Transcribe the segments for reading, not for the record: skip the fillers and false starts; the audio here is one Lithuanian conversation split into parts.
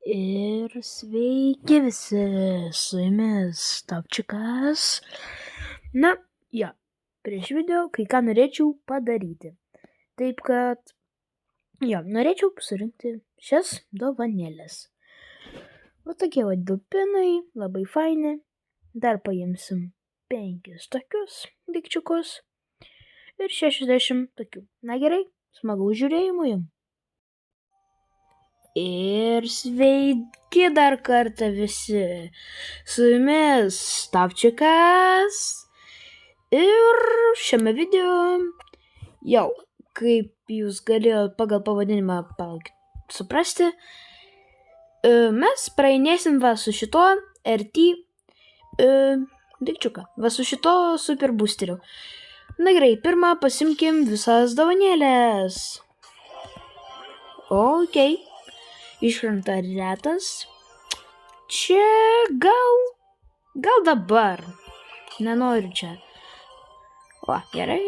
Ir sveiki visi, su jumis Topčikas. Prieš video kai ką norėčiau padaryti. Taip kad, norėčiau surinkti šias dovanėlės. Va tokie va dupinai, labai faini. Dar paimsim 5 tokius daikčiukus ir 60 tokių. Na gerai, smagaus žiūrėjimo jums. Ir sveiki dar kartą visi, su jumis Topčikas. Ir šiame video, kaip jūs galėjote pagal pavadinimą suprasti, mes praeinėsim va su šito RT daikčiuką, va su šito super boosteriu. Na gerai, pirmą pasimkim visas dovanėlės. Ok. Iškrenta retas. Čia gal dabar. Nenoriu čia. O, gerai.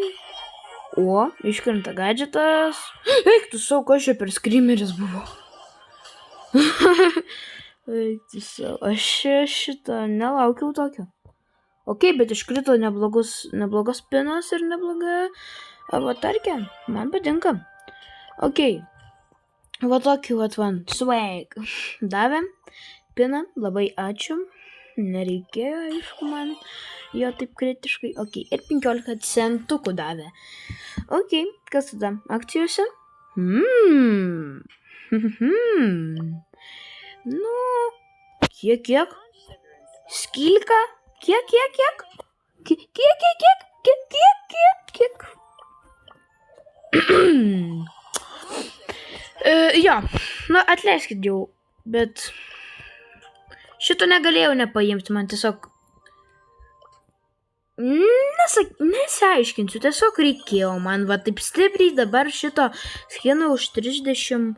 O, iškrenta gadžetas. Eik tu savo, kas čia per skrimeris buvo. Eik tu savo, aš šitą nelaukiau tokio. Ok, bet iškrito neblogas pinas ir nebloga avatarkė. Man patinka. Ok. Va tokį van swag davėm piną, labai ačiū, nereikėjo, aišku, man jo taip kritiškai. Ok, ir 15 centukų davė. Ok, kas tada akcijose? Nu, kiek? Skylka? Kiek? Atleiskit jau, bet šito negalėjau nepaimti, man tiesiog nesiaiškinsiu, tiesiog reikėjo man va taip stipriai dabar šito skino už 30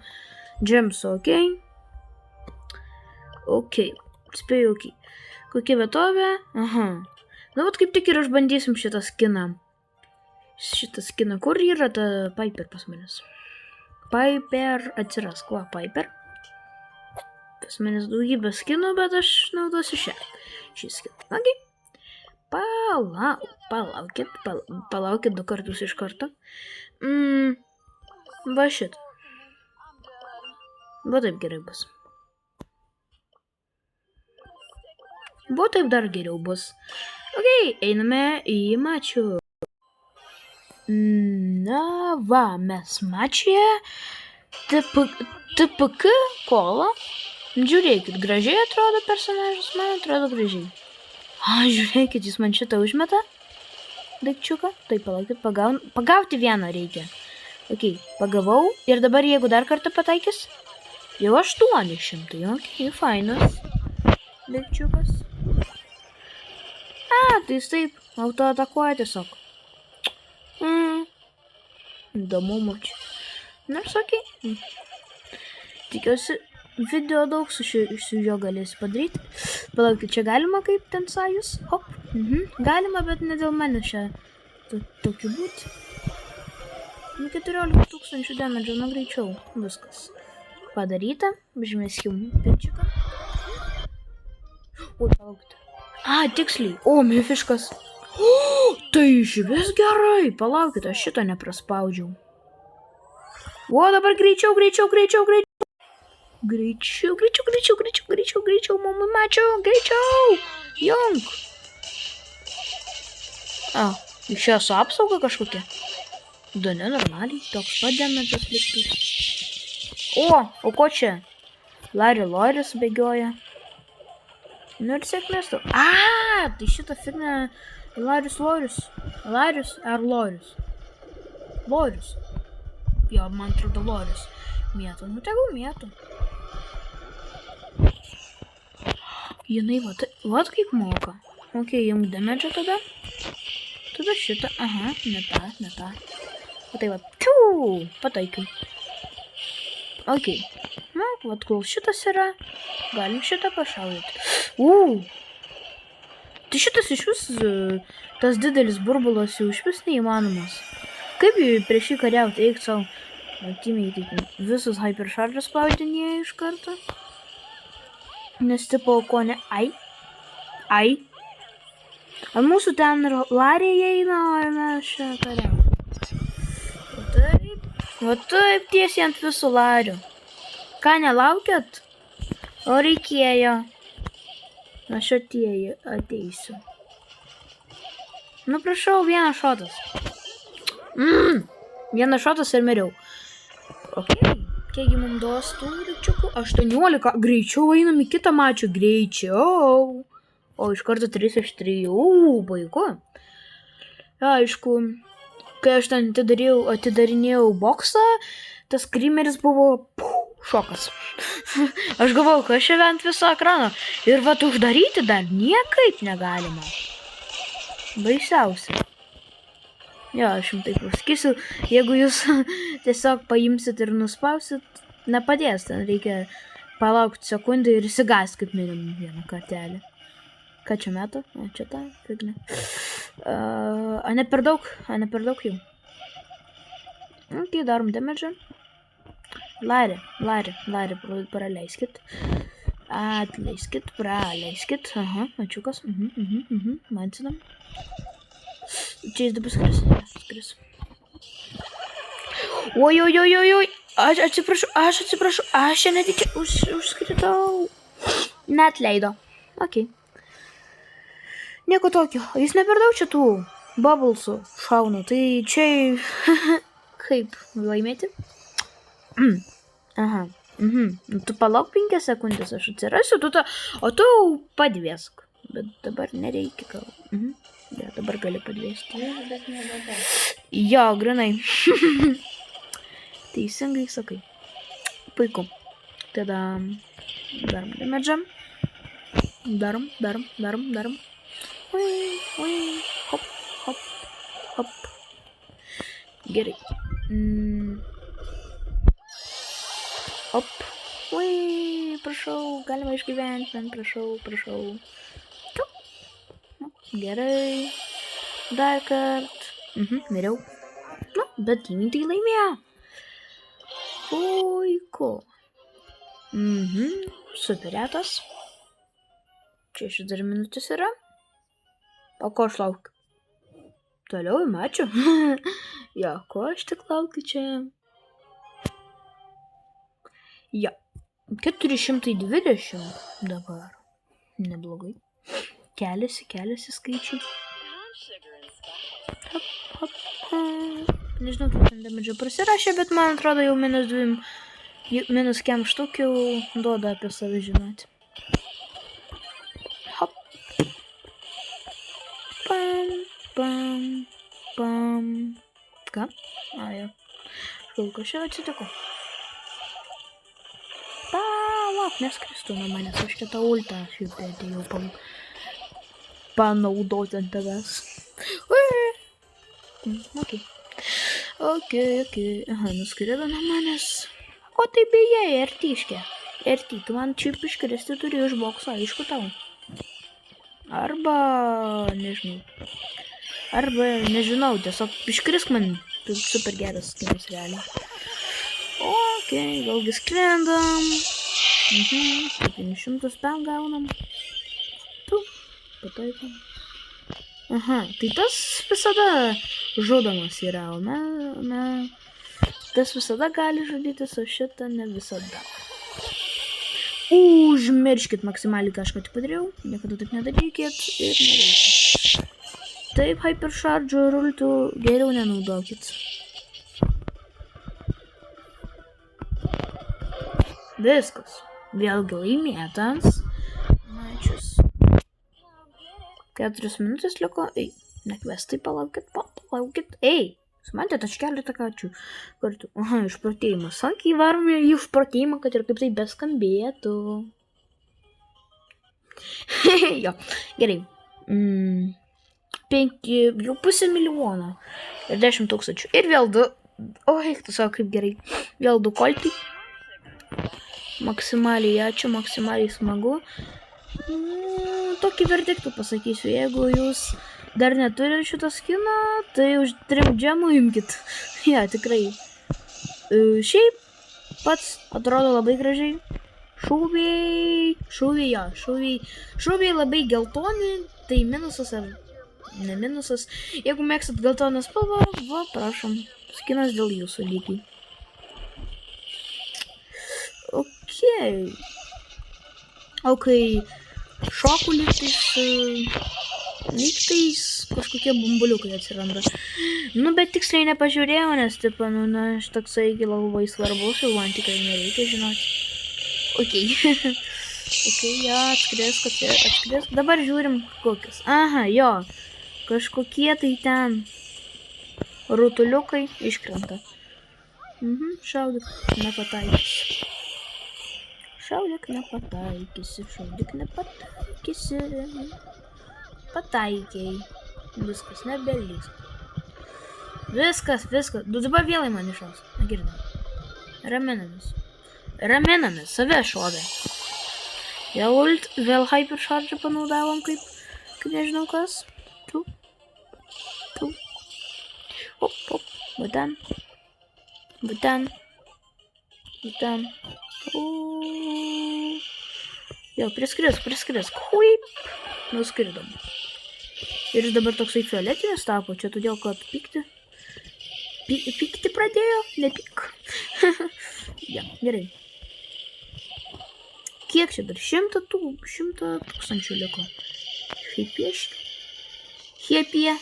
džemsų, ok, spėjau, ok. Kokia vietovė? Aha. Na, vat kaip tik ir išbandysim šitą skiną. Kur yra ta Piper pas manęs? Piper atsiras, kuo Piper? Pas manęs daugybė skinų, bet aš naudosiu šį skiną. Ok. Palaukit 2 kartus iš karto. Va šitą. Va taip gerai bus. Va taip dar geriau bus. Ok, einame į mačių. Na va, mes mačyje TPK kola. Žiūrėkit, gražiai atrodo personažas, man atrodo gražiai. Žiūrėkit, jis man šitą užmeta daikčiuką. Tai palaukit, pagauti vieną reikia. Ok, pagavau ir dabar jeigu dar kartą pataikys, jau 800, ok, fainas daikčiukas. Tai jis taip autoatakuoja tiesiog. Įdomu mačiu. Nors ok. Tikiuosi video daug su jo galėsiu padaryti. Palaukit, čia galima kaip ten sajus? Hop. Galima, bet ne dėl manęs čia tokiu būti. 14 000 damage, greičiau. Viskas padaryta. Užmeskim pinčiuką. Oi, palaukit. Tiksliai. Mifiškas. Tai išvis gerai. Palaukit, aš šito nepraspaudžiau. Dabar greičiau. Greičiau, mamai mačiau, greičiau. Junk. Išėjo su apsauga kažkokia. Nenormaliai, toks pat damage'as liktų. O ko čia? Loris bėgioja. Nu ir sėkmės tau. Tai šitą figną Larius ar Loris? Loris. Jo, man atrodo Loris. Mėtų. Nu, tegul mėtų. Jinai, vat kaip moka. Ok, jums damage tada. Tada šitą. Aha, ne ta. O tai pataikai. Ok. Na, vat kol šitas yra, galim šitą pašaudyti. Tai šitas iš vis, tas didelis burbulas jau iš vis neįmanomas. Kaip prieš jį kariauti, eik savo. Timiai, visus hypercharges spaudinėja iš karto. Nes tipo, ko ne... Ai. Ant mūsų ten ir Larija eina, o mes čia kariam. Va taip tiesiai ant visų Larių. Ką, nelaukiat? O reikėjo. Aš ateisiu. Nu, prašau, vienas šotas. Vienas šotas ir miriau. Okay. Kiekgi mums duos tų daikčiukų? 18. Greičiau einam į kitą mačių. Greičiau. O iš karto 3 iš 3. Puiku. Aišku, kai aš ten atidarinėjau boksą, tas krimeris buvo šokas. Aš galvojau, kad aš čia ant viso ekrano. Ir vat uždaryti dar niekaip negalima. Baisiausia. Jo, aš jums taip pasakysiu, jeigu jūs tiesiog paimsit ir nuspausit, nepadės, ten reikia palaukti sekundę ir įsigąs kaip minimum vieną kartelį. Ką čia metu? O, čia tą, figne. A ne per daug jau. Ok, darom damage. Larį, praleiskit. Praleiskit. Aha, ačiukas. Mansinam. Čia jis dabar skris. Oi. Aš atsiprašau. Aš čia netyčia užskritau. Net leido. Ok. Nieko tokio. Jis ne per daug čia tų bubblesų šauna. Tai čia... Kaip laimėti? Aha. Tu palauk 5 sekundės, aš atsirasiu. O tu padviesk. Bet dabar nereikia gal. Ja, dabar gali padviesti. Jo, grinai. Teisingai sakai. Puiku. Tada darom damage. Darom. Oi. Hop. Gerai. Hop. Oi, prašau, galima išgyventi, prašau. Gerai. Dar kart. Miriau. Nu, bet įmintai laimėjo. Puiku. Superėtas. Čia 6 minutės yra. O ko aš laukiu? Toliau į mačių. Jo, ko aš tik laukiu čia? Jo, 420 dabar. Neblogai. Keliasi skaičiai. Hop. Nežinau, kiek ten damage prasirašė, bet man atrodo jau minus kem štukių duoda apie save žinoti. Hop. Pam. Ką? Jo. Šulko, čia atsitiko. Palauk, neskristų nuo manęs, aš čia tą ultą šiaip atėjau panaudoti ant tavęs. Ok. Aha, nuskrido nuo manęs. O tai beje, ertyškė. Tu man šiaip iškristi turi iš bokso, aišku tau. Arba, nežinau, tiesiog iškrisk man. Tu super geras skinas realiai. Ok, vėlgi skrendam. 700 spam gaunam. Tu, pataikom. Aha, tai tas visada žudomas yra, o tas visada gali žudytis, o šitą ne visada. Užmirškit maksimaliai kažką tik padariau, niekada taip nedarykit ir nereikia. Taip, hypercharge ir ultų geriau nenaudokit. Viskas. Vėlgi laimėtas. Mačius. 4 minutės liko. Ei, nekvestai, palaukit. Ei, matėt, aš keletą kartų. Aha, išprotėjimas. Sankiai varome į išprotėjimą, kad ir kaip tai beskambėtų. Jo, gerai. 5,5 milijono. Ir 10 tūkstančių. Ir vėl 2. Oi, tu savo kaip gerai. Vėl 2 koltai. Maksimaliai ačiū, maksimaliai smagu. Tokį verdiktų pasakysiu. Jeigu jūs dar neturite šitą skiną, tai už 3 džemų imkit. Ja, tikrai. Šiaip pats atrodo labai gražiai. Šūviai labai geltoni, tai minusas ar ne minusas. Jeigu mėgstat geltoną spalvą, va, prašom, skinas dėl jūsų lygiai. O kai šoku lygtais kažkokie bumbuliukai atsiranda. Nu, bet tiksliai nepažiūrėjau, nes, tipo, aš toksai labai svarbus, jau man tikrai nereikia žinoti. Okei, jo, atskrisk. Dabar žiūrim kokius. Aha, jo, kažkokie tai ten rutuliukai iškrenta. Šaudyk, nepataikysi. Pataikiai. Viskas, nebelys. Viskas. Dabar vėlai man išaus. Negirdau. Raminamės, save šovė. Vėl hyper charge panaudavom kaip nežinau kas. Tu. Hop. Būten. Jo, priskrisk. Huip. Nuskridom. Ir jis dabar toksai fioletinis tapo, čia todėl, kad pykti pradėjo, nepyk. Ja, gerai. Kiek čia dar? 100 tūkstančių liko. Hiepie.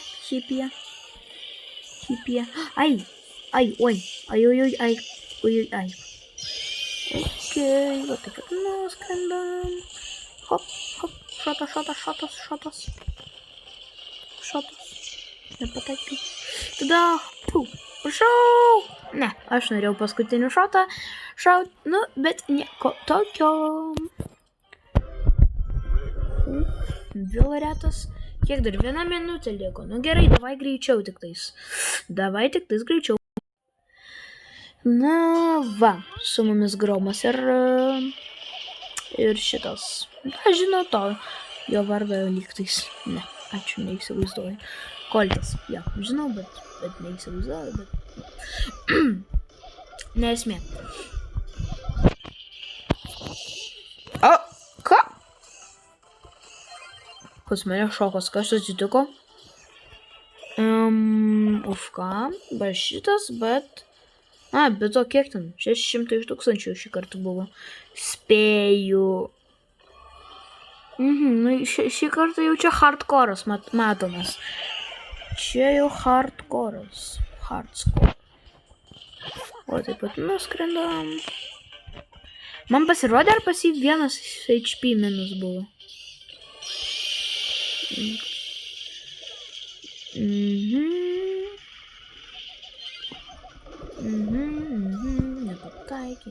Ai. Okei, va taip pat nuskrendam. Hop. Šotas. Nepataikiau. Tada, prašau. Ne, aš norėjau paskutinį šotą šaut, bet nieko tokio. Vėl retas. Kiek dar? 1 minutė liko. Nu gerai, davai greičiau tiktais. Greičiau. Na va, su mumis Gromas ir šitas. Aš žinau to, jo vardą lygtais. Ne, ačiū, neįsivaizduoju. Koltas, ja, žinau, bet neįsivaizduoju, bet... Nesmė. O, ką? Pas mane šokas, kas atsitiko? Už ką? Ba šitas, bet... Bet o kiek ten? 600 tūkstančių šį kartą buvo. Spėju. Šį kartą jau čia hardcore'as matomas. Čia jau hardcore'as. O taip pat nuskrendam. Man pasirodė, ar pas jį 1 HP minus buvo. Nepataikė.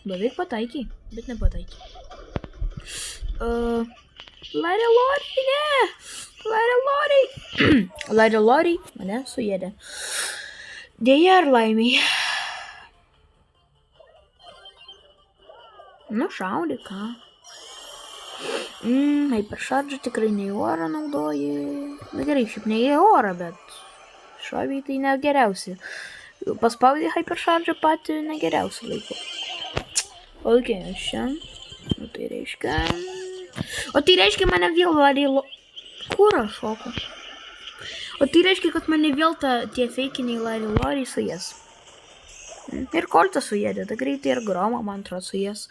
Beveik pataikė, bet nepataikė. Larry Lorry, ne! Larry Lorry mane suėdė. Deja ar laimiai. Nu, šaudė, ką? Hypercharge tikrai ne į orą naudoji. Na gerai, šiaip ne į orą, bet šoviai tai ne geriausi. Paspaudė Hypercharge patį negeriausią laiką. Ok, aš čia. O tai reiškia mane vėl Kur aš šoku? O tai reiškia, kad mane vėl tie feikiniai Larry Lorry suės. Ir Coltą suėdė, tai greitai ir Gromą, man atrodo, suės.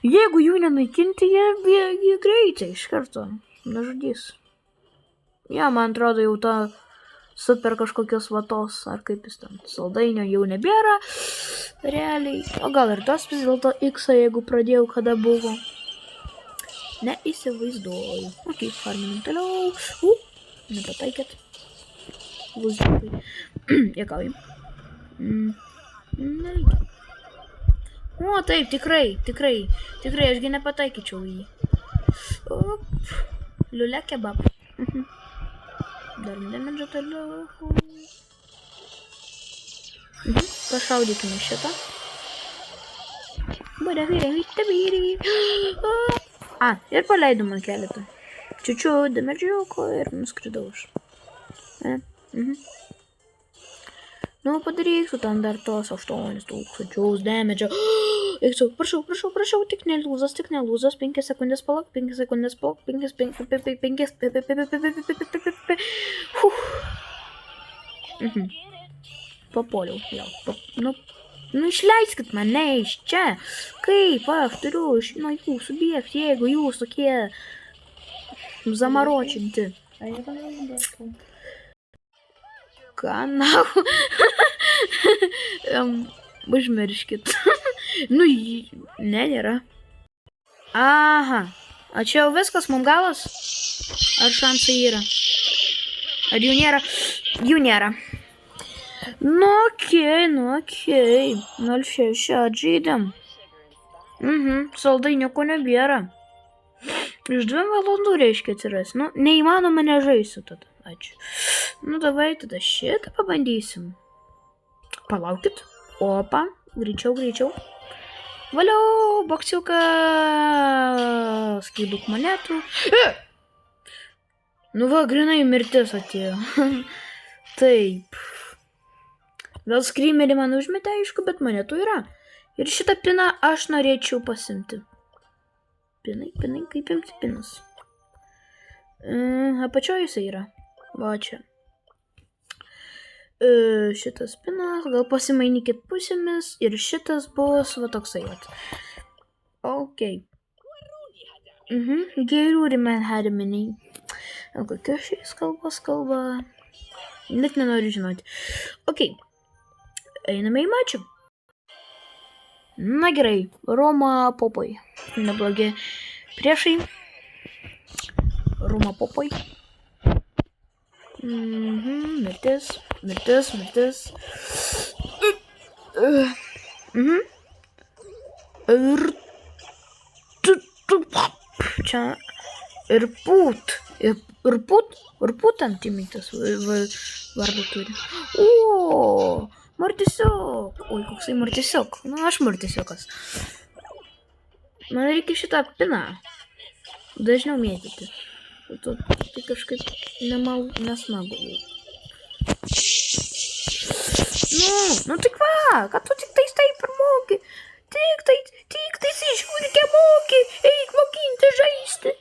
Jeigu jų nenaikinti, jie greitai iš karto nužudys. Ja, man atrodo, jau ta super kažkokios vatos, ar kaip jis ten, saldainio jau nebėra. Realiai. O gal ir tos vis dėlto X, jeigu pradėjau, kada buvo. Neįsivaizduoju. Ok, farminam toliau. Nepataikėt. Lūzdukai. Jėkaujam. Nereikia. O, taip, tikrai, ašgi nepataikyčiau į jį. Liulia kebab. Dar nemedžio toliau. Pašaudykime šitą. Ir paleidau man keletą. Čiučiu damedžiuko ir nuskridau aš. Nu, padarysiu ten dar tos 8000 damage. Eiksiu, prašau, tik nelūzas, 5 sekundės palauk, 5 sekundės palauk, 5. Papuoliau, jau. Nu, išleiskit mane iš čia. Kaip aš turiu nuo jūsų bėgti, jeigu jūs tokie zamaročinti. Ką, na? Užmirškit. Nu, nėra. Aha. O čia jau viskas, mums galas? Ar šansai yra? Ar jų nėra? Jų nėra. Nu, okei. 06 atžaidėm. Saldainių ko nebėra. Iš 2 valandų reiškia atsiras. Nu, neįmanoma nežaisiu tada. Ačiū. Nu, davai tada šitą pabandysim. Palaukit. Opa. Greičiau. Valiau, boksiukas. Kai daug monetų. Nu va, grinai mirtis atėjo. Taip. Vėl skrymerį man užmetė, aišku, bet monetų yra. Ir šitą piną aš norėčiau pasimti. Pinai, kaip imti pinas? Apačioje jisai yra. Va čia. Šitas pinas, gal pasimainykit pusėmis ir šitas bus va toksai. Ok. Gerių rimenhariminiai. O kokia šiais kalbos kalba? Net nenoriu žinoti. Ok. Einame į mačą. Na gerai. Roma Popai. Neblogi priešai. Roma Popai. Mirtis. Ir čia ir pūt antimitas vardą turi. O, Martisiok. Oi, koksai Martisiok. Nu, aš Martisiokas. Man reikia šitą piną dažniau mėtyti. Tai kažkaip nesmagu. Nu tik va, kad tu tik tais taip ir moki. Tik tais iškūrikė moki. Eik mokinti žaisti.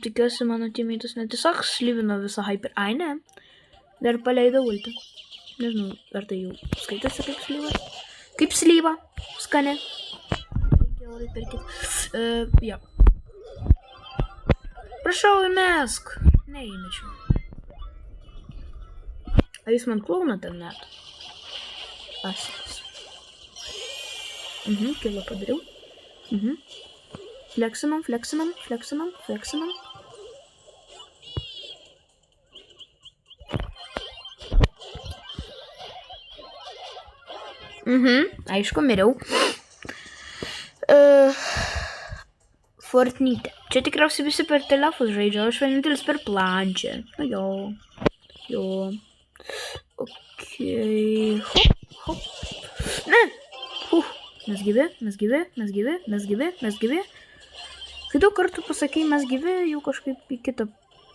Tikiuosi mano teammates netiesiog slivino visą hyper. Ai, ne. Dar paleido ultį. Nežinau, ar tai jau skaitasi kaip slyva. Kaip slyva. Skane. Gerai, perkit. Jo. Prašau, įmesk. Neįmečiau. Ar jūs man klaunate net? Asilas. Kilo padariau. Fleksinam. Aišku, miriau. Fortnite. Čia tikriausiai visi per telefus žaidžia, o aš vienintelis per planšę. Nu jo. Okei. Hop. Ne. Mes gyvi. Kai daug kartų pasakai mes gyvi, jau kažkaip į kitą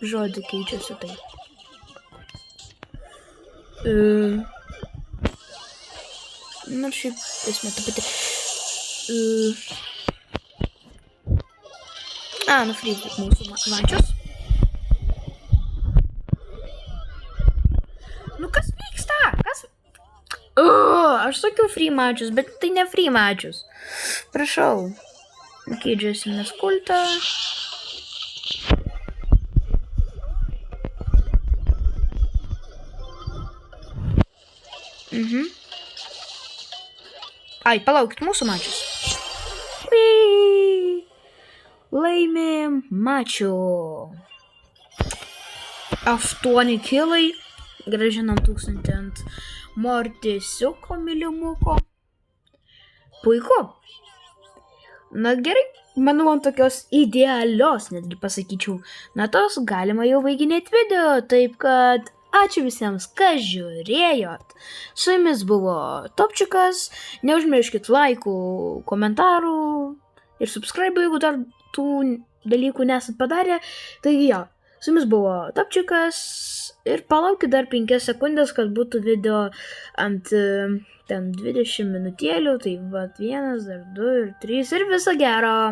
žodį keičiasi tai. Na, šiaip esmė ta pati. Nufryzit mūsų vančius. Nu, kas vyksta? Aš sakiau free matches, bet tai ne free matches. Prašau. Keidžiasimės kultą. Ai, palaukit, mūsų matches. Laimėm mačių. 8 kilai. Grąžinam 1000 ant Mortisiuko mylimuko. Puiku. Na gerai, manau, ant tokios idealios, netgi pasakyčiau, natos galima jau baiginėti video, taip kad ačiū visiems, kas žiūrėjot. Su jumis buvo Topčiukas, neužmirškit laikų, komentarų ir subscribe, jeigu dar tų dalykų nesat padarę. Tai jo, Su jumis buvo Topčikas ir palaukit dar 5 sekundės, kad būtų video ant ten 20 minutėlių, tai va 1, dar 2 ir 3 ir viso gero.